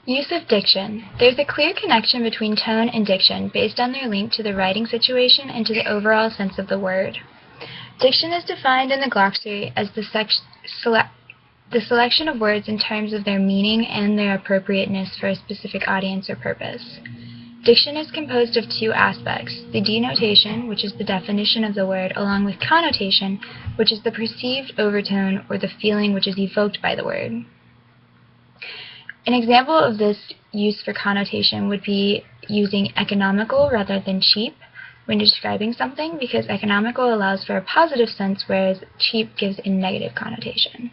Use of diction. There's a clear connection between tone and diction based on their link to the writing situation and to the overall sense of the word. Diction is defined in the glossary as the selection of words in terms of their meaning and their appropriateness for a specific audience or purpose. Diction is composed of two aspects, the denotation, which is the definition of the word, along with connotation, which is the perceived overtone or the feeling which is evoked by the word. An example of this use for connotation would be using economical rather than cheap when describing something, because economical allows for a positive sense, whereas cheap gives a negative connotation.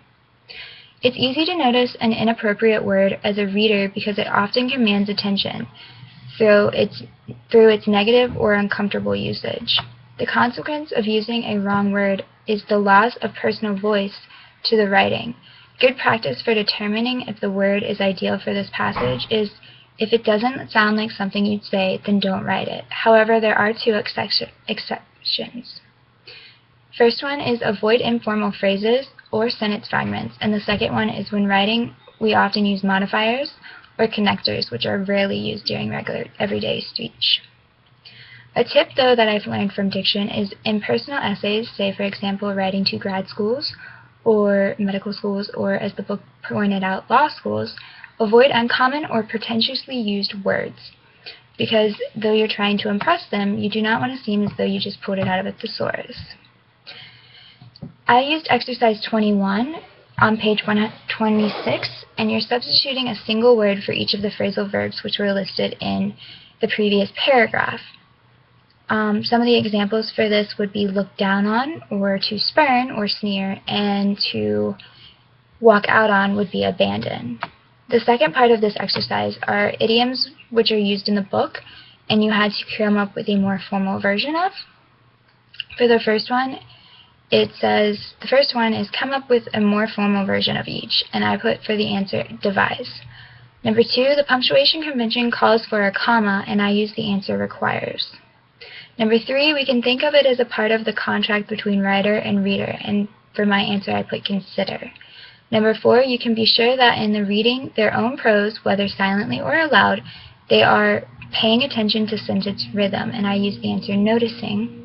It's easy to notice an inappropriate word as a reader because it often commands attention through its negative or uncomfortable usage. The consequence of using a wrong word is the loss of personal voice to the writing. Good practice for determining if the word is ideal for this passage is if it doesn't sound like something you'd say, then don't write it. However, there are two exceptions. First one is avoid informal phrases or sentence fragments, and the second one is when writing, we often use modifiers or connectors, which are rarely used during regular everyday speech. A tip, though, that I've learned from diction is in personal essays, say for example writing to grad schools or medical schools, or as the book pointed out, law schools, avoid uncommon or pretentiously used words, because though you're trying to impress them, you do not want to seem as though you just pulled it out of a thesaurus. I used exercise 21 on page 126, and you're substituting a single word for each of the phrasal verbs which were listed in the previous paragraph. Some of the examples for this would be look down on, or to spurn or sneer, and to walk out on would be abandon. The second part of this exercise are idioms which are used in the book and you had to come up with a more formal version of. For the first one, it says, the first one is come up with a more formal version of each, and I put for the answer devise. Number 2, the punctuation convention calls for a comma, and I use the answer requires. Number 3, we can think of it as a part of the contract between writer and reader, and for my answer I put consider. Number 4, you can be sure that in the reading their own prose, whether silently or aloud, they are paying attention to sentence rhythm, and I use the answer noticing.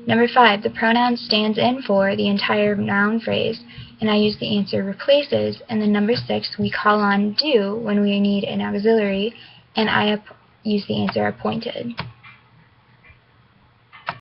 Number 5, the pronoun stands in for the entire noun phrase, and I use the answer replaces. And then number 6, we call on do when we need an auxiliary, and I use the answer appointed.